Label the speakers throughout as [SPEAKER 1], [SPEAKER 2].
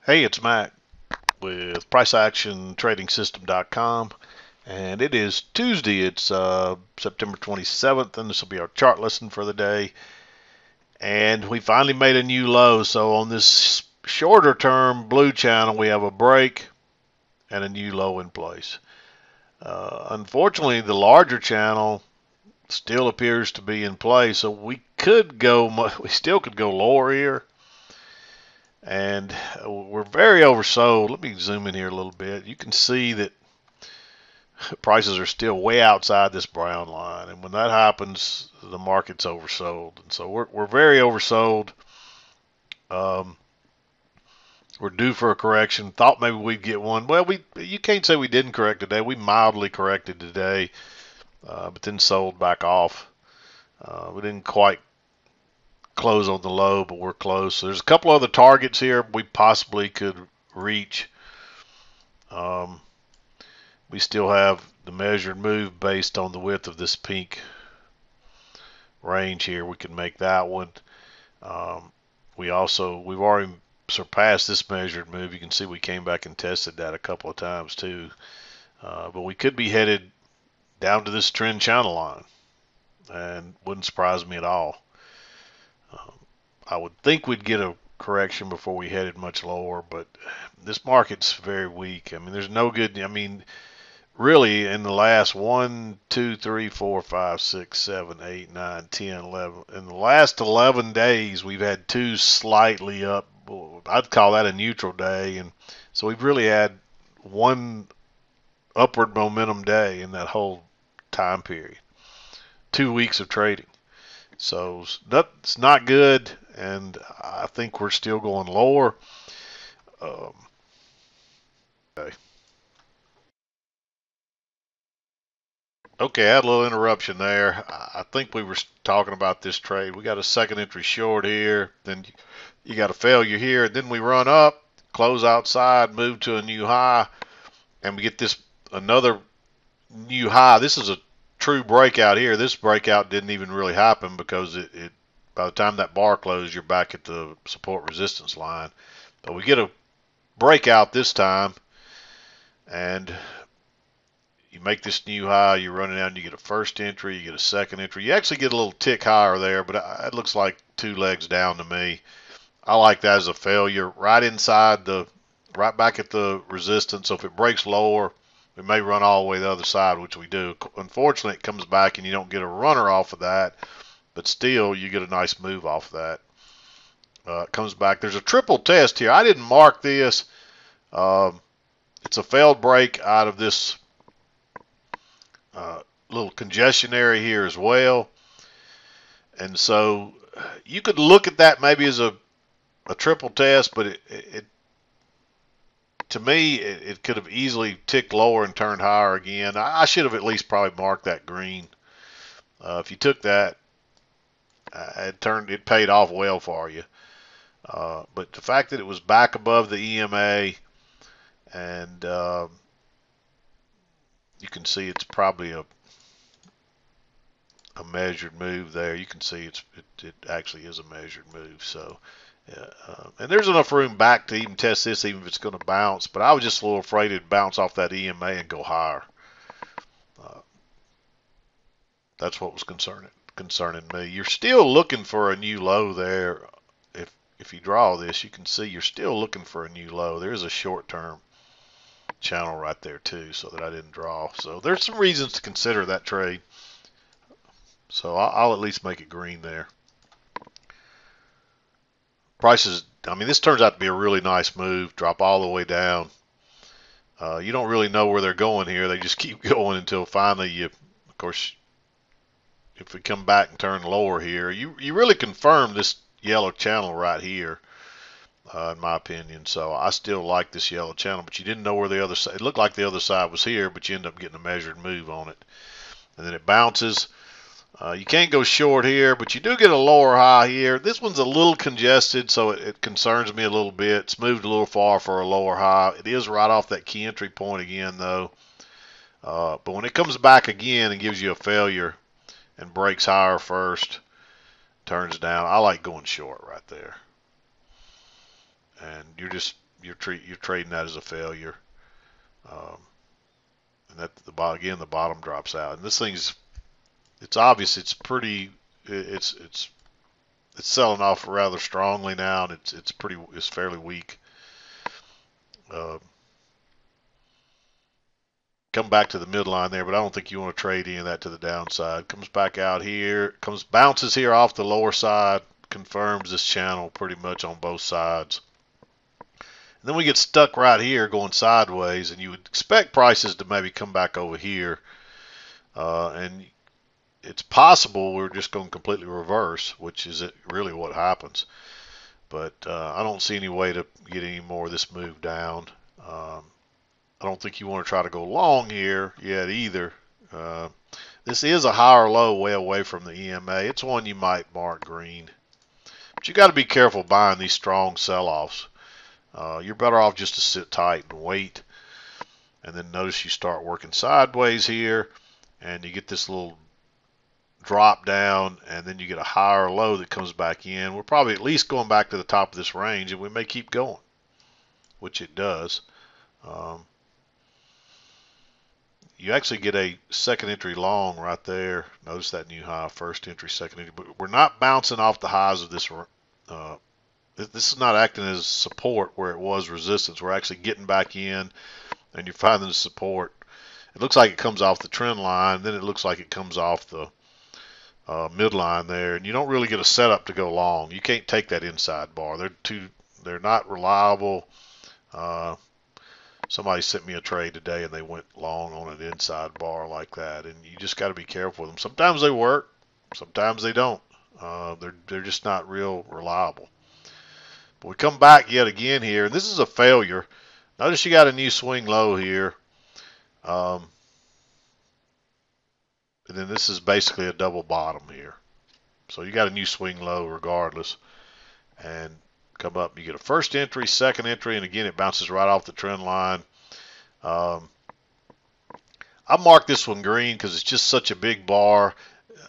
[SPEAKER 1] Hey, it's Mac with PriceActionTradingSystem.com, and it is Tuesday. It's September 27th, and this will be our chart lesson for the day. And we finally made a new low. So on this shorter term blue channel, we have a break and a new low in place. Unfortunately, the larger channel still appears to be in place, so we still could go lower here. And we're very oversold. Let me zoom in here a little bit. You can see that prices are still way outside this brown line, and when that happens, the market's oversold. And so we're very oversold. Um, we're due for a correction. Thought maybe we'd get one. Well, you can't say we didn't correct today. We mildly corrected today, but then sold back off. We didn't quite close on the low, but we're close. So there's a couple other targets here we possibly could reach. Um, we still have the measured move based on the width of this pink range here. We can make that one. We've already surpassed this measured move. You can see we came back and tested that a couple of times too. But we could be headed down to this trend channel line, and wouldn't surprise me at all. Um, I would think we'd get a correction before we headed much lower, but this market's very weak. I mean, there's no good. I mean, really, in the last 1, 2, 3, 4, 5, 6, 7, 8, 9, 10, 11. In the last 11 days, we've had two slightly up. I'd call that a neutral day. And so we've really had one upward momentum day in that whole time period. 2 weeks of trading. So that's not good. And I think we're still going lower. Um, okay. Okay, I had a little interruption there. I think we were talking about this trade. We got a second entry short here, then you got a failure here, and then we run up, close outside, move to a new high, and we get this another new high. This is a true breakout here. This breakout didn't even really happen because it by the time that bar closed, you're back at the support resistance line. But we get a breakout this time, and you make this new high, you're running out, and you get a first entry, you get a second entry. You actually get a little tick higher there, but it looks like two legs down to me. I like that as a failure. Right inside right back at the resistance. So if it breaks lower, we may run all the way the other side, which we do. Unfortunately, it comes back and you don't get a runner off of that, but still you get a nice move off of that. It comes back. There's a triple test here. I didn't mark this. It's a failed break out of this little congestion area here as well. And so you could look at that maybe as a triple test, but to me, it could have easily ticked lower and turned higher again. I should have at least probably marked that green. If you took that, it paid off well for you. But the fact that it was back above the EMA, and you can see it's probably a measured move there. You can see it actually is a measured move. So, and there's enough room back to even test this, even if it's going to bounce. But I was just a little afraid it'd bounce off that EMA and go higher. Uh, that's what was concerning me. You're still looking for a new low there. If you draw this, you can see you're still looking for a new low. There's a short-term channel right there too, so that I didn't draw. So there's some reasons to consider that trade. So I'll at least make it green there. Prices, I mean, this turns out to be a really nice move. Drop all the way down. You don't really know where they're going here. They just keep going until finally of course, if we come back and turn lower here, you really confirm this yellow channel right here, in my opinion. So I still like this yellow channel, but you didn't know where the other side. It looked like the other side was here, but you end up getting a measured move on it, and then it bounces. You can't go short here, but you do get a lower high here. This one's a little congested, so it concerns me a little bit. It's moved a little far for a lower high. It is right off that key entry point again, though. But when it comes back again and gives you a failure and breaks higher first, turns down, I like going short right there. And you're just you're trading that as a failure. Um, and that the bottom drops out. And this thing's, it's obvious it's pretty, it's selling off rather strongly now, and it's fairly weak. Uh, Come back to the midline there, but I don't think you want to trade any of that to the downside. Comes back out here, bounces here off the lower side, confirms this channel pretty much on both sides. And then we get stuck right here going sideways, and you would expect prices to maybe come back over here. And it's possible we're just going to completely reverse, which is really what happens. But I don't see any way to get any more of this move down. I don't think you want to try to go long here yet either. This is a higher low way away from the EMA. It's one you might mark green. But you got to be careful buying these strong sell-offs. You're better off just to sit tight and wait. And then notice you start working sideways here, and you get this little drop down, and then you get a higher low that comes back in. We're probably at least going back to the top of this range, and we may keep going, which it does. You actually get a second entry long right there. Notice that new high, first entry, second entry. But we're not bouncing off the highs of this. This is not acting as support where it was resistance. We're actually getting back in, and you're finding the support. It looks like it comes off the trend line. Then it looks like it comes off the midline there, and you don't really get a setup to go long. You can't take that inside bar. They're not reliable. Somebody sent me a trade today and they went long on an inside bar like that, and you just got to be careful with them. Sometimes they work, sometimes they don't. They're just not real reliable. But we come back yet again here, and this is a failure. Notice you got a new swing low here. And then this is basically a double bottom here. So you got a new swing low regardless. And come up, you get a first entry, second entry, and again it bounces right off the trend line. I marked this one green because it's just such a big bar.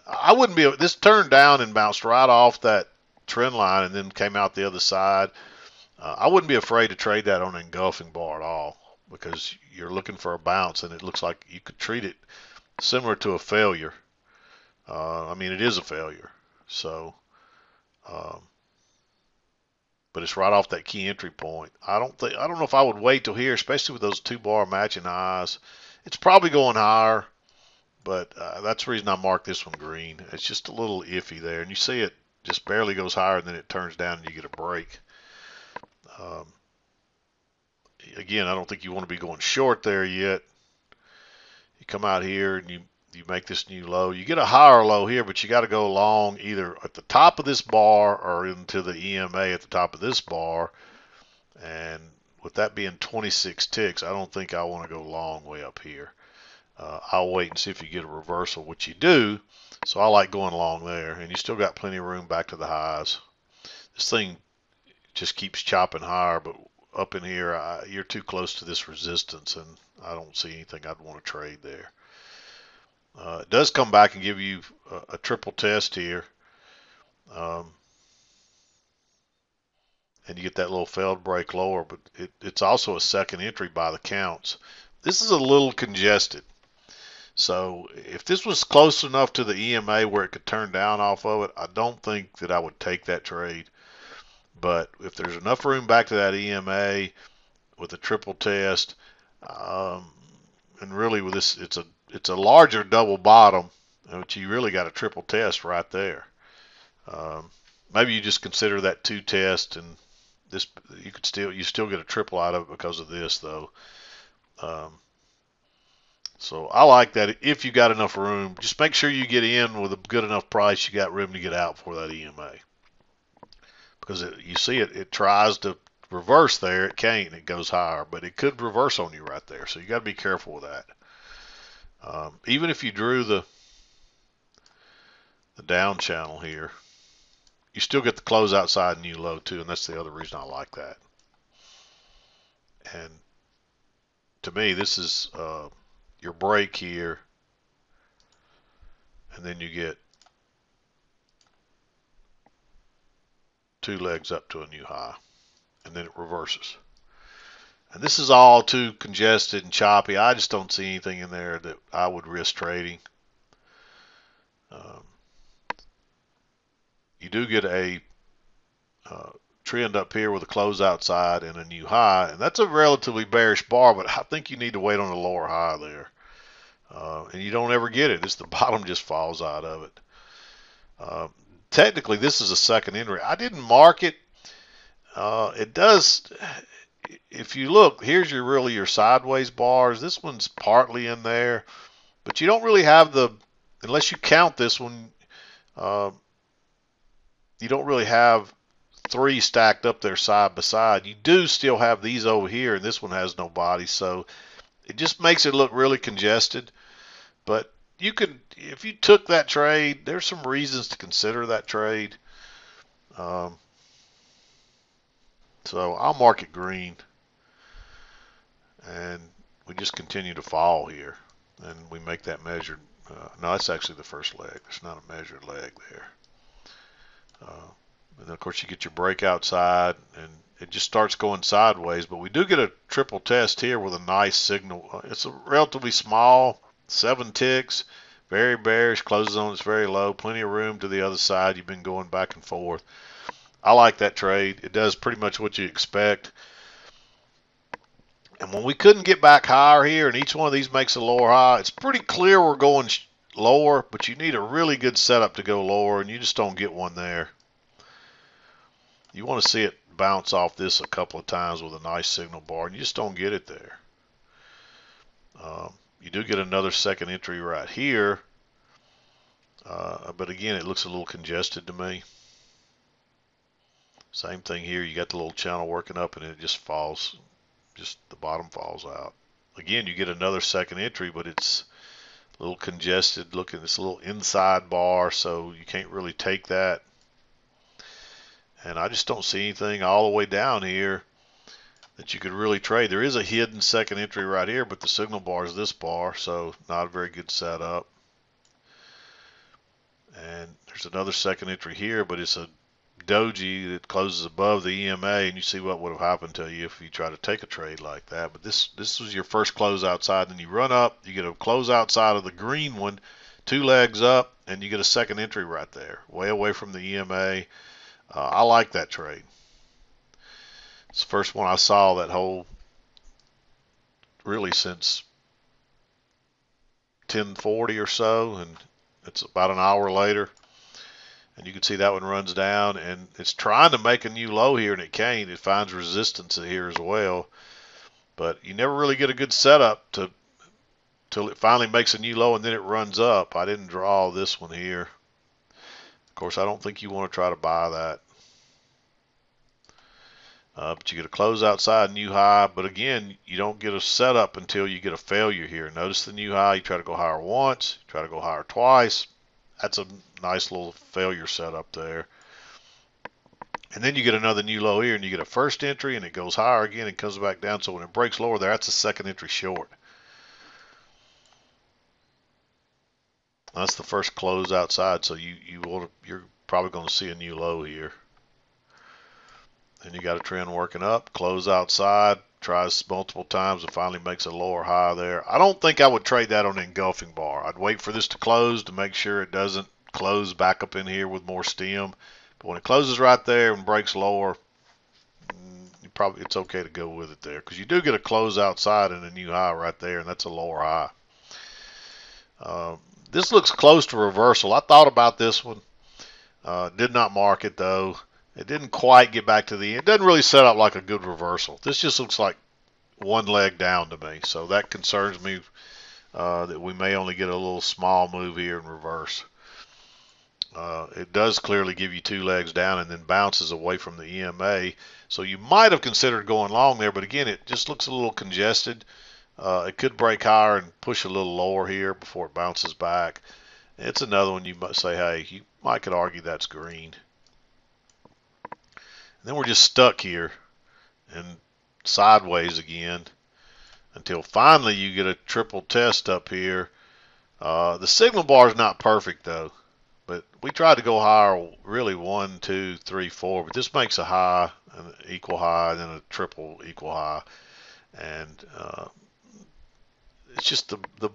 [SPEAKER 1] I wouldn't be, this turned down and bounced right off that trend line and then came out the other side. I wouldn't be afraid to trade that on an engulfing bar at all, because you're looking for a bounce, and it looks like you could treat it similar to a failure. I mean, it is a failure. So, but it's right off that key entry point. I don't know if I would wait till here, especially with those two bar matching highs. It's probably going higher, but that's the reason I marked this one green. It's just a little iffy there, and you see it just barely goes higher, and then it turns down, and you get a break. Again, I don't think you want to be going short there yet. You come out here and you make this new low. You get a higher low here, but you got to go long either at the top of this bar or into the EMA at the top of this bar. And with that being 26 ticks, I don't think I want to go long way up here. I'll wait and see if you get a reversal, which you do. So I like going long there, and you still got plenty of room back to the highs. This thing just keeps chopping higher, but up in here, you're too close to this resistance, and I don't see anything I'd want to trade there. It does come back and give you a triple test here. And you get that little failed break lower, but it's also a second entry by the counts. This is a little congested. So if this was close enough to the EMA where it could turn down off of it, I don't think that I would take that trade. But if there's enough room back to that EMA with a triple test, and really with this, it's a larger double bottom, which you really got a triple test right there. Maybe you just consider that two test, and this you still get a triple out of it because of this though. So I like that. If you got enough room, just make sure you get in with a good enough price. You got room to get out for that EMA, because you see it tries to reverse there. It can't. It goes higher, but it could reverse on you right there. So you got to be careful with that. Even if you drew the down channel here, you still get the close outside new low too, and that's the other reason I like that. And to me, this is your break here, and then you get two legs up to a new high, and then it reverses. And this is all too congested and choppy. I just don't see anything in there that I would risk trading. Um, you do get a uh, trend up here with a close outside and a new high, and that's a relatively bearish bar, but I think you need to wait on a lower high there. And you don't ever get it. It's the bottom just falls out of it. Uh, Technically, this is a second entry. I didn't mark it. It does. If you look, here's your sideways bars. This one's partly in there, but you don't really have unless you count this one, uh, you don't really have three stacked up there side by side. You do still have these over here, and this one has no body, so it just makes it look really congested. But you could, if you took that trade, there's some reasons to consider that trade. Um, so I'll mark it green, and we just continue to fall here, and we make that measured. No, that's actually the first leg. It's not a measured leg there. And then of course you get your breakout side, and it just starts going sideways. But we do get a triple test here with a nice signal. It's a relatively small, 7 ticks, very bearish, closes on its very low, plenty of room to the other side. You've been going back and forth. I like that trade. It does pretty much what you expect. And when we couldn't get back higher here, and each one of these makes a lower high, it's pretty clear we're going lower, but you need a really good setup to go lower, and you just don't get one there. You want to see it bounce off this a couple of times with a nice signal bar, and you just don't get it there. You do get another second entry right here, but again, it looks a little congested to me. Same thing here. You got the little channel working up, and it just falls. Just the bottom falls out. Again, you get another second entry, but it's a little congested looking. It's a little inside bar, so you can't really take that. And I just don't see anything all the way down here that you could really trade. There is a hidden second entry right here, but the signal bar is this bar, so not a very good setup. And there's another second entry here, but it's a doji that closes above the EMA, and you see what would have happened to you if you try to take a trade like that. But this was your first close outside, then you run up, you get a close outside of the green one, 2 legs up, and you get a second entry right there, way away from the EMA. I like that trade. It's the first one I saw that whole, really since 10:40 or so, and it's about an hour later. And you can see that one runs down, and it's trying to make a new low here, and it can't. It finds resistance here as well. But you never really get a good setup till it finally makes a new low, and then it runs up. I didn't draw this one here. Of course, I don't think you want to try to buy that. But you get a close outside, new high. But again, you don't get a setup until you get a failure here. Notice the new high. You try to go higher once, try to go higher twice. That's a nice little failure setup there. And then you get another new low here, and you get a first entry, and it goes higher again and comes back down. So when it breaks lower there, that's a second entry short. That's the first close outside, so you're probably going to see a new low here. Then you got a trend working up, close outside, tries multiple times and finally makes a lower high there. I don't think I would trade that on an engulfing bar. I'd wait for this to close to make sure it doesn't close back up in here with more stem. But when it closes right there and breaks lower, it's okay to go with it there, because you do get a close outside and a new high right there, and that's a lower high. This looks close to reversal. I thought about this one. Did not mark it though. It didn't quite get back to the end. It doesn't really set up like a good reversal. This just looks like one leg down to me. So that concerns me that we may only get a little small move here in reverse. It does clearly give you 2 legs down and then bounces away from the EMA. So you might have considered going long there, but again, it just looks a little congested. It could break higher and push a little lower here before it bounces back. It's another one you might say, hey, you might could argue that's green. And then we're just stuck here and sideways again until finally you get a triple test up here. The signal bar is not perfect though, but we tried to go higher, really 1, 2, 3, 4, but this makes a high, an equal high, and then a triple equal high. and it's just the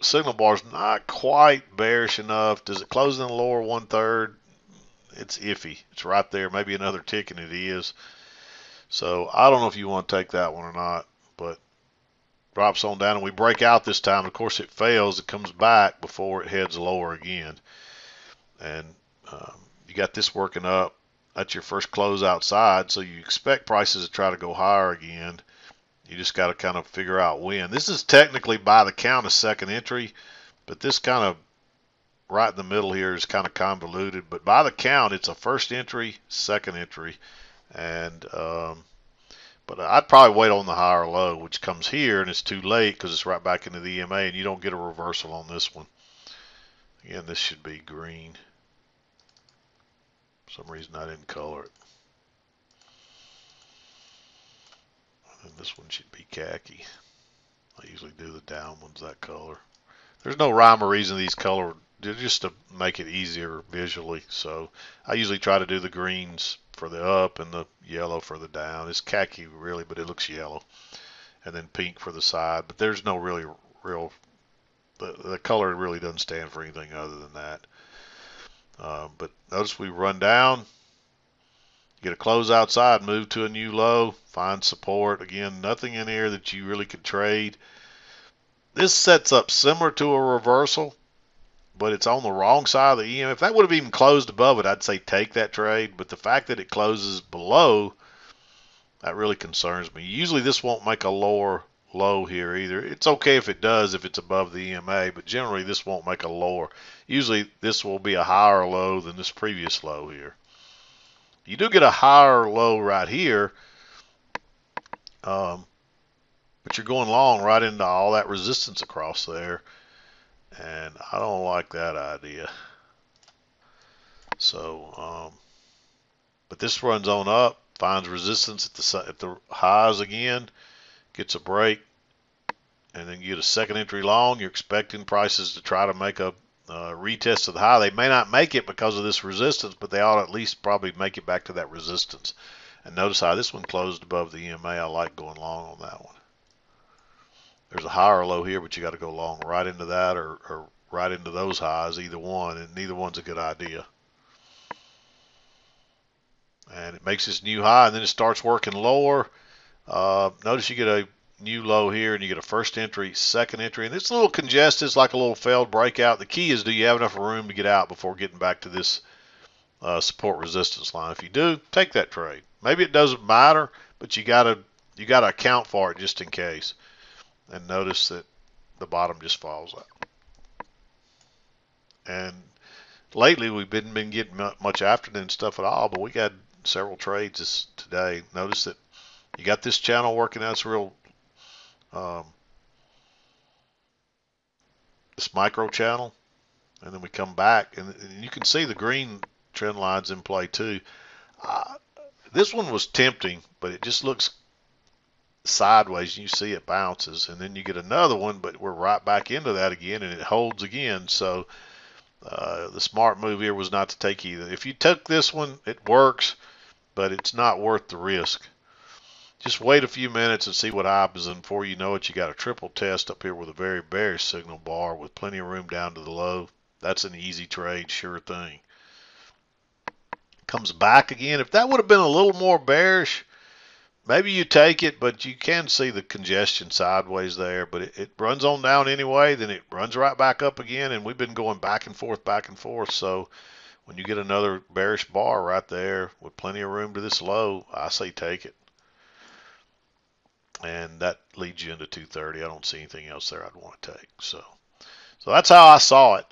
[SPEAKER 1] signal bar is not quite bearish enough. Does it close in the lower 1/3? It's iffy. It's right there. Maybe another tick and it is. So I don't know if you want to take that one or not, but drops on down and we break out this time. Of course, it fails. It comes back before it heads lower again. And you got this working up. That's your first close outside, so you expect prices to try to go higher again. You just got to kind of figure out when. This is technically by the count a second entry, but this kind of right in the middle here is kind of convoluted. But by the count, it's a first entry, second entry, and but I'd probably wait on the higher low, which comes here, and it's too late because it's right back into the EMA, and you don't get a reversal on this one. Again, this should be green. For some reason I didn't color it. And this one should be khaki. I usually do the down ones that color. There's no rhyme or reason these color, just to make it easier visually. So I usually try to do the greens for the up and the yellow for the down. It's khaki really, but it looks yellow. And then pink for the side. But there's no really real, the color really doesn't stand for anything other than that. But notice we run down, get a close outside, move to a new low, find support. Again, nothing in here that you really could trade. This sets up similar to a reversal, but it's on the wrong side of the EM. If that would have even closed above it, I'd say take that trade. But the fact that it closes below, that really concerns me. Usually this won't make a lower low here either. It's okay if it does, if it's above the EMA, but generally this won't make a lower. Usually this will be a higher low than this previous low here. You do get a higher low right here, but you're going long right into all that resistance across there, and I don't like that idea. So, but this runs on up, finds resistance at the highs again, gets a break, and then you get a second entry long. You're expecting prices to try to make a retest of the high. They may not make it because of this resistance, but they ought to at least probably make it back to that resistance. And notice how this one closed above the EMA. I like going long on that one. There's a higher low here, but you got to go long right into that or right into those highs, either one, and neither one's a good idea. And it makes this new high, and then it starts working lower. Notice you get a new low here, and you get a first entry, second entry, and it's a little congested. It's like a little failed breakout. The key is, do you have enough room to get out before getting back to this support resistance line? If you do, take that trade. Maybe it doesn't matter, but you gotta account for it just in case. And notice that the bottom just falls out. And lately we've been getting much afternoon stuff at all, but we got several trades today. Notice that you got this channel working out. It's real. This micro channel, and then we come back, and you can see the green trend lines in play too. This one was tempting, but it just looks sideways. You see it bounces, and then you get another one, but we're right back into that again, and it holds again. So the smart move here was not to take either. If you took this one, it works, but it's not worth the risk. Just wait a few minutes and see what happens, and before you know it, you got a triple test up here with a very bearish signal bar with plenty of room down to the low. That's an easy trade, sure thing. Comes back again. If that would have been a little more bearish, maybe you take it, but you can see the congestion sideways there. But it runs on down anyway, then it runs right back up again, and we've been going back and forth. So when you get another bearish bar right there with plenty of room to this low, I say take it. And that leads you into 230. I don't see anything else there I'd want to take. So that's how I saw it.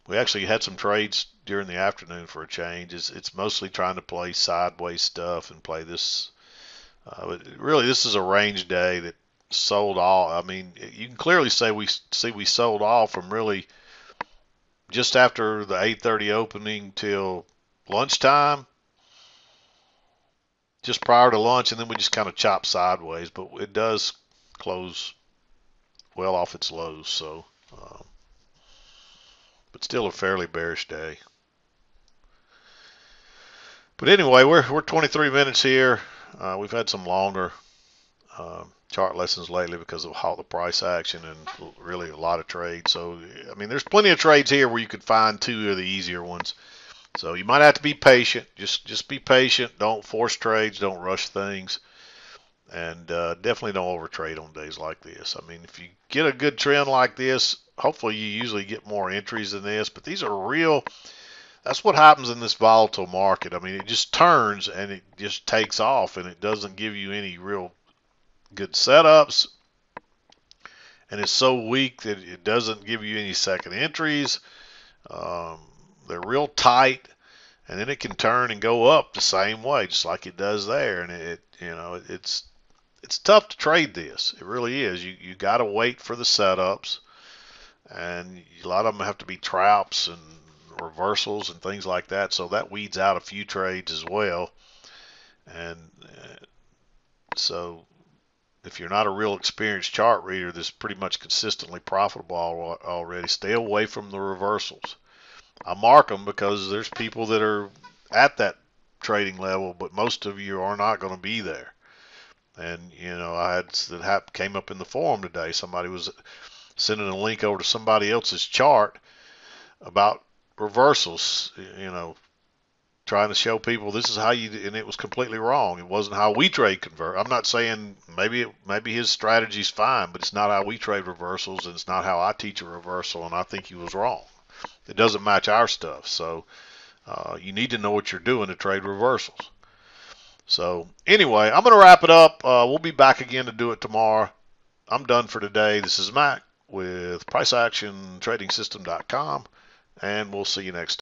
[SPEAKER 1] We actually had some trades during the afternoon for a change. It's mostly trying to play sideways stuff and play this. But really, this is a range day that sold all. I mean, you can clearly say we sold all from really just after the 8:30 opening till lunchtime. Just prior to lunch, and then we just kind of chop sideways, but it does close well off its lows, so but still a fairly bearish day. But anyway, we're 23 minutes here. We've had some longer chart lessons lately because of how the price action and really a lot of trades. So, I mean, there's plenty of trades here where you could find two of the easier ones. So you might have to be patient. Just be patient. Don't force trades. Don't rush things. And definitely don't overtrade on days like this. I mean, if you get a good trend like this, hopefully you usually get more entries than this. But these are real. That's what happens in this volatile market. I mean, it just turns and it just takes off, and it doesn't give you any real good setups. And it's so weak that it doesn't give you any second entries. They're real tight, and then it can turn and go up the same way, just like it does there. And it's tough to trade this. It really is. You got to wait for the setups, and a lot of them have to be traps and reversals and things like that. So that weeds out a few trades as well. And so if you're not a real experienced chart reader that's pretty much consistently profitable already, stay away from the reversals. I mark them because there's people that are at that trading level, but most of you are not going to be there. And I had that came up in the forum today. Somebody was sending a link over to somebody else's chart about reversals, trying to show people this is how you, and it was completely wrong. It wasn't how we trade convert. I'm not saying maybe his strategy's fine, but it's not how we trade reversals, and it's not how I teach a reversal, and I think he was wrong. It doesn't match our stuff. So you need to know what you're doing to trade reversals. So anyway, I'm going to wrap it up. We'll be back again to do it tomorrow. I'm done for today. This is Mac with PriceActionTradingSystem.com, and we'll see you next time.